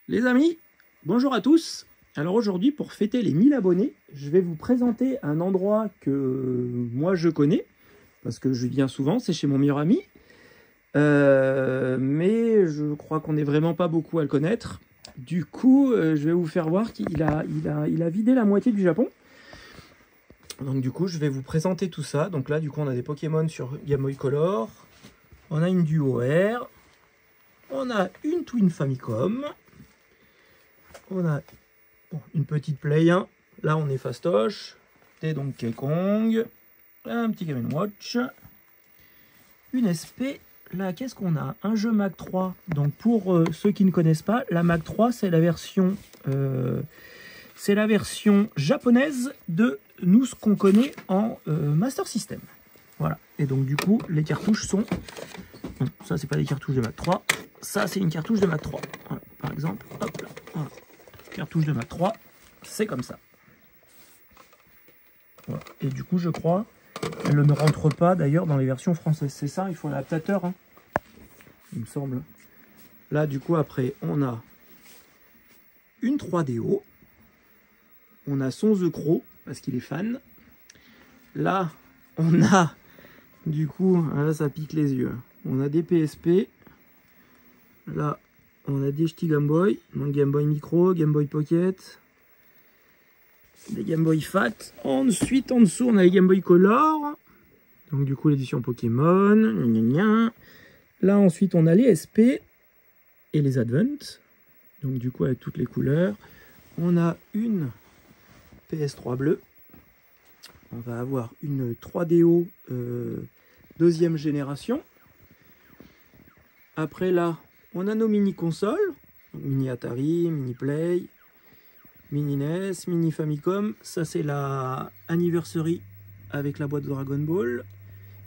Les amis, bonjour à tous. Alors aujourd'hui, pour fêter les 1000 abonnés, je vais vous présenter un endroit que moi je connais, parce que je viens souvent, c'est chez mon meilleur ami. Mais je crois qu'on n'est vraiment pas beaucoup à le connaître. Du coup, je vais vous faire voir qu'il a vidé la moitié du Japon. Donc du coup, je vais vous présenter tout ça. Donc là, du coup, on a des Pokémon sur Game Boy Color. On a une Duo R. On a une Twin Famicom. On a une petite Play 1. Là, on est fastoche. Des Donkey Kong. Un petit Game & Watch. Une SP. Là, qu'est-ce qu'on a? Un jeu Mac 3. Donc, pour ceux qui ne connaissent pas, la Mac 3, c'est la version japonaise de nous, ce qu'on connaît en Master System. Voilà. Et donc, du coup, les cartouches sont... Non, ça, c'est pas des cartouches de Mac 3. Ça, c'est une cartouche de Mac 3. Voilà, par exemple, hop là. Voilà. Cartouche de Mac 3, c'est comme ça. Voilà. Et du coup, je crois, elle ne rentre pas d'ailleurs dans les versions françaises. C'est ça, il faut l'adaptateur, hein, il me semble. Là, du coup, après, on a une 3DO. On a son The Crow, parce qu'il est fan. Là, on a, du coup, là, ça pique les yeux. On a des PSP. Là, on a des petits Game Boy. Donc Game Boy Micro, Game Boy Pocket. Des Game Boy Fat. Ensuite, en dessous, on a les Game Boy Color. Donc, du coup, l'édition Pokémon. Gna gna gna. Là, ensuite, on a les SP et les Advent. Donc, du coup, avec toutes les couleurs. On a une PS3 bleue. On va avoir une 3DO deuxième génération. Après, là, on a nos mini-consoles. Mini Atari, Mini Play, Mini NES, Mini Famicom. Ça, c'est la Anniversary avec la boîte Dragon Ball.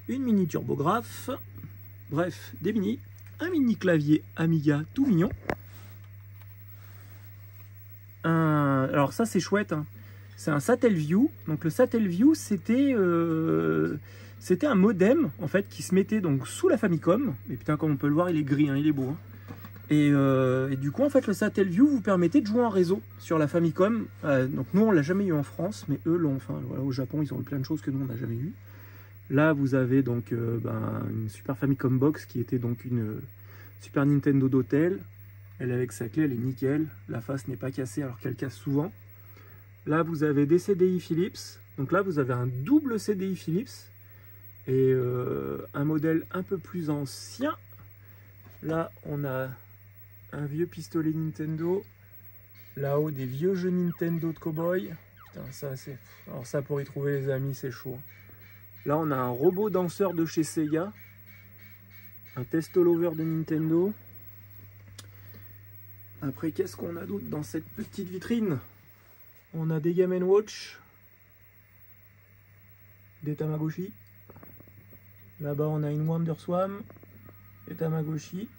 Une mini turbographe. Bref, des mini. Un mini clavier Amiga tout mignon. Alors ça, c'est chouette, hein. C'est un Satelview. Donc le Satelview, c'était un modem, en fait, qui se mettait donc sous la Famicom. Et putain, comme on peut le voir, il est gris, hein, il est beau, hein. Et du coup, en fait, le Satelview vous permettait de jouer en réseau sur la Famicom. Donc nous, on l'a jamais eu en France, mais eux l'ont. Enfin, voilà, au Japon, ils ont eu plein de choses que nous, on n'a jamais eu. Là, vous avez donc une Super Famicom Box qui était donc une Super Nintendo d'hôtel. Elle, avec sa clé, elle est nickel. La face n'est pas cassée alors qu'elle casse souvent. Là, vous avez des CDI Philips. Donc là, vous avez un double CDI Philips et un modèle un peu plus ancien. Là, on a un vieux pistolet Nintendo. Là-haut, des vieux jeux Nintendo de cow-boy. Putain, ça, c'est... Alors ça, pour y trouver les amis, c'est chaud. Là, on a un robot danseur de chez Sega. Un Testolover de Nintendo. Après, qu'est-ce qu'on a d'autre dans cette petite vitrine? On a des Game & Watch. Des Tamagotchi. Là-bas, on a une WonderSwan. Des Tamagotchi.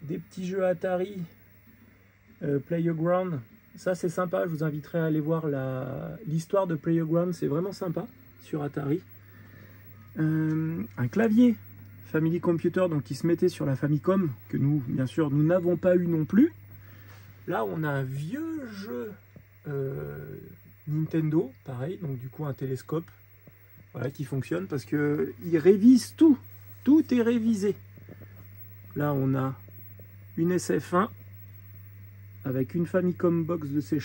Des petits jeux Atari. Playground. Ça, c'est sympa. Je vous inviterai à aller voir l'histoire de Playground. C'est vraiment sympa sur Atari. Un clavier Family Computer, donc qui se mettait sur la Famicom, que nous, bien sûr, nous n'avons pas eu non plus. Là, on a un vieux jeu Nintendo, pareil, donc du coup un télescope, voilà, qui fonctionne parce que il révise tout. Tout est révisé. Là, on a une SF1 avec une Famicom Box de C#,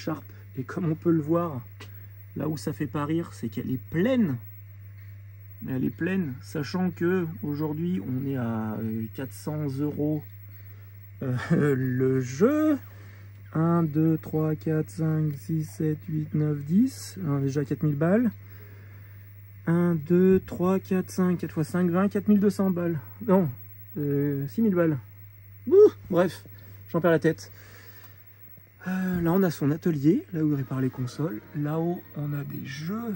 et comme on peut le voir, là où ça fait pas rire, c'est qu'elle est pleine. Elle est pleine, sachant que aujourd'hui on est à 400 € le jeu. 1, 2, 3, 4, 5, 6, 7, 8, 9, 10. Alors déjà 4000 balles. 1, 2, 3, 4, 5, 4 x 5, 20, 4200 balles. Non, 6000 balles. Ouh, bref, j'en perds la tête. Là on a son atelier, là où il répare les consoles. Là-haut on a des jeux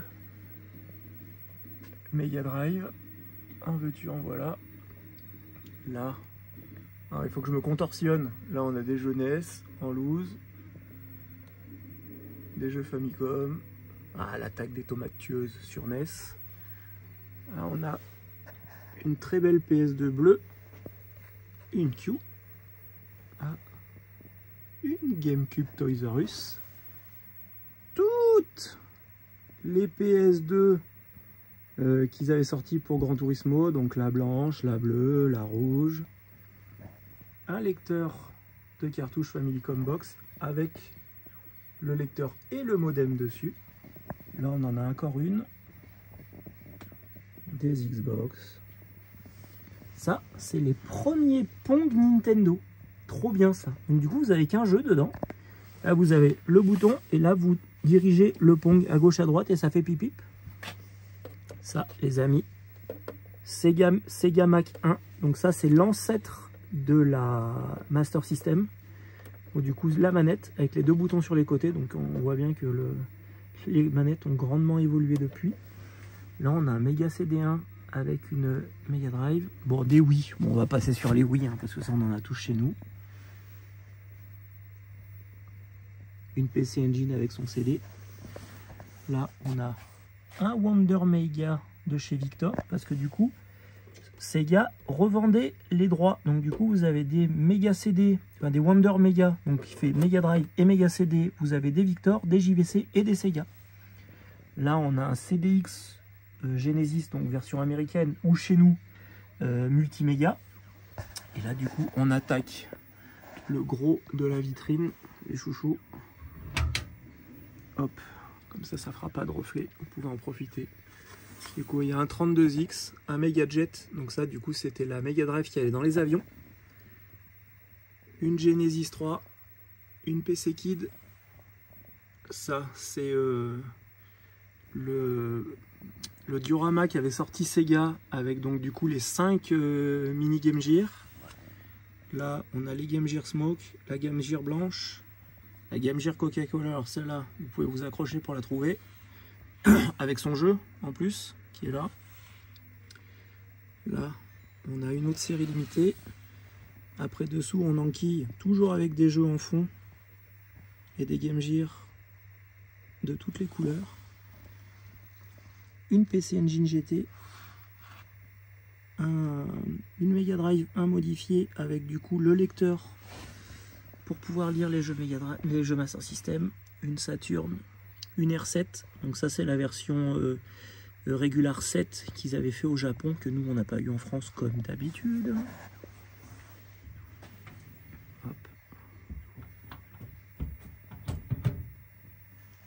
Mega Drive. En veux-tu, en voilà. Là, alors il faut que je me contorsionne. Là on a des jeux NES en loose. Des jeux Famicom. Ah, l'attaque des tomates tueuses sur NES. Là on a une très belle PS2 bleue. Une Q. Ah. GameCube Toys R Us. Toutes les PS2 qu'ils avaient sorti pour Gran Turismo, donc la blanche, la bleue, la rouge. Un lecteur de cartouche Famicom Box avec le lecteur et le modem dessus. Là on en a encore une. Des Xbox. Ça, c'est les premiers Pong Nintendo. Trop bien ça. Donc du coup, vous avez qu'un jeu dedans. Là, vous avez le bouton et là, vous dirigez le Pong à gauche, à droite et ça fait pip pip. Ça, les amis, Sega Mac 1. Donc ça, c'est l'ancêtre de la Master System. Donc, du coup, la manette avec les deux boutons sur les côtés. Donc on voit bien que les manettes ont grandement évolué depuis. Là, on a un Mega CD1 avec une Mega Drive. Bon, des Wii. Bon, on va passer sur les Wii, hein, parce que ça, on en a tous chez nous. Une PC Engine avec son CD. Là, on a un Wonder Mega de chez Victor, parce que du coup, Sega revendait les droits. Donc, du coup, vous avez des Mega CD, enfin des Wonder Mega, donc qui fait Mega Drive et Mega CD. Vous avez des Victor, des JVC et des Sega. Là, on a un CDX Genesis, donc version américaine, ou chez nous, multiméga. Et là, du coup, on attaque le gros de la vitrine, les chouchous. Hop, comme ça, ça fera pas de reflet. Vous pouvez en profiter. Du coup, il y a un 32X, un Mega Jet. Donc ça, du coup, c'était la Mega Drive qui allait dans les avions. Une Genesis 3, une PC Kid. Ça, c'est le diorama qui avait sorti Sega avec donc du coup les 5 mini Game Gear. Là on a les Game Gear Smoke, la Game Gear blanche, la Game Gear Coca-Cola. Alors celle-là vous pouvez vous accrocher pour la trouver avec son jeu en plus qui est là. Là on a une autre série limitée. Après dessous on enquille toujours avec des jeux en fond et des Game Gear de toutes les couleurs. Une PC Engine GT, une Mega Drive 1 modifiée avec du coup le lecteur pour pouvoir lire les jeux Mega Drive, les jeux Master System, une Saturn, une R7, donc ça c'est la version Regular 7 qu'ils avaient fait au Japon, que nous on n'a pas eu en France comme d'habitude.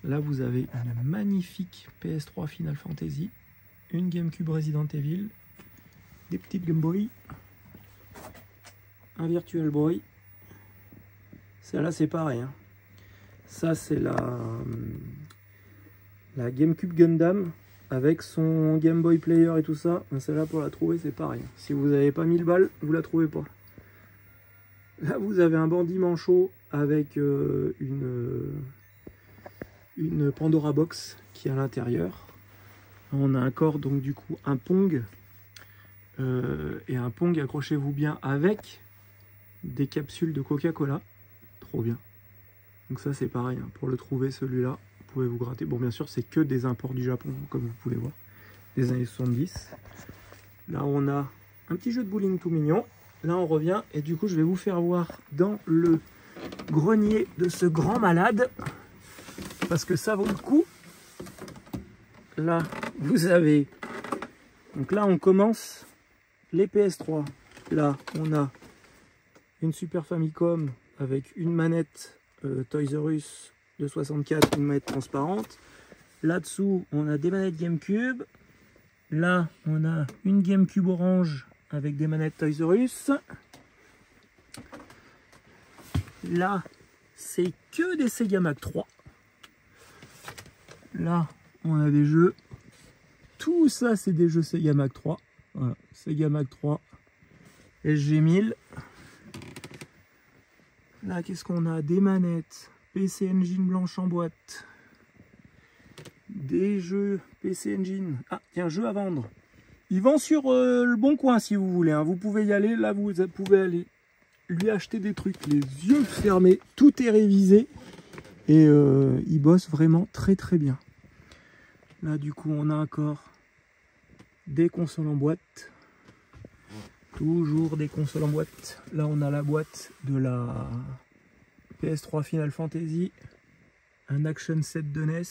Là, vous avez une magnifique PS3 Final Fantasy, une GameCube Resident Evil, des petites Game Boy, un Virtual Boy. Celle-là, c'est pareil. Hein. Ça, c'est la GameCube Gundam avec son Game Boy Player et tout ça. Celle-là, pour la trouver, c'est pareil. Si vous n'avez pas 1000 balles, vous la trouvez pas. Là, vous avez un bandit manchot avec une Pandora Box qui est à l'intérieur. On a encore donc du coup un Pong et un Pong, accrochez-vous bien, avec des capsules de Coca-Cola. Trop bien. Donc ça c'est pareil, hein. Pour le trouver celui-là, vous pouvez vous gratter. Bon, bien sûr c'est que des imports du Japon, comme vous pouvez voir, des années 70. Là on a un petit jeu de bowling tout mignon. Là on revient et du coup je vais vous faire voir dans le grenier de ce grand malade, parce que ça vaut le coup. Là, vous avez... Donc là, on commence les PS3. Là, on a une Super Famicom avec une manette Toys R Us de 64, une manette transparente. Là-dessous, on a des manettes GameCube. Là, on a une GameCube orange avec des manettes Toys R Us. Là, c'est que des Sega Mac 3. Là, on a des jeux. Tout ça, c'est des jeux Sega Mac 3. Voilà, Sega Mac 3, SG1000. Là, qu'est-ce qu'on a? Des manettes, PC Engine blanche en boîte. Des jeux PC Engine. Ah, il y a un jeu à vendre. Il vend sur le Bon Coin, si vous voulez. Hein. Vous pouvez y aller. Là, vous pouvez aller lui acheter des trucs, les yeux fermés. Tout est révisé. Et il bosse vraiment très très bien. Là du coup on a encore des consoles en boîte. Toujours des consoles en boîte. Là on a la boîte de la PS3 Final Fantasy, un action set de NES,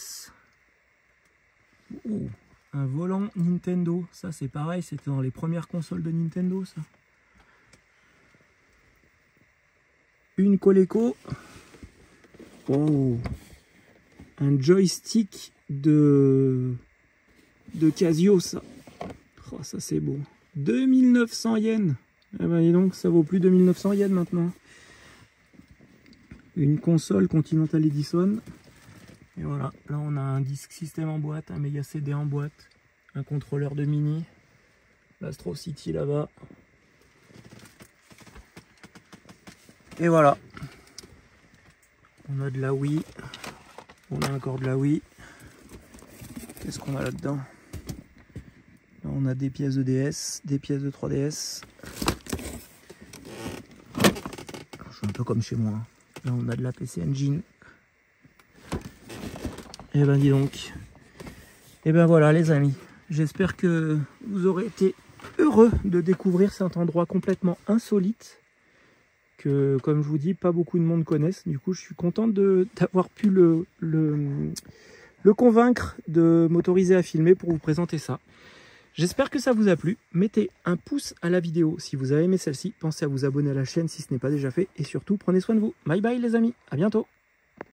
oh, un volant Nintendo, ça c'est pareil, c'était dans les premières consoles de Nintendo ça. Une Coleco, oh, un joystick de Casio ça, oh, ça c'est beau, 2900 yens, eh ben dis donc ça vaut plus 2900 yens maintenant. Une console Continental Edison, et voilà, là on a un disque système en boîte, un méga CD en boîte, un contrôleur de mini, l'Astro City là-bas, et voilà, on a de la Wii, on a encore de la Wii, qu'est-ce qu'on a là-dedans? Là on a des pièces de DS, des pièces de 3DS, je suis un peu comme chez moi, hein. Là on a de la PC Engine. Et ben dis donc. Et ben voilà les amis. J'espère que vous aurez été heureux de découvrir cet endroit complètement insolite. Que comme je vous dis, pas beaucoup de monde connaissent. Du coup je suis content d'avoir pu le convaincre de m'autoriser à filmer pour vous présenter ça. J'espère que ça vous a plu. Mettez un pouce à la vidéo si vous avez aimé celle-ci. Pensez à vous abonner à la chaîne si ce n'est pas déjà fait. Et surtout, prenez soin de vous. Bye bye les amis. À bientôt.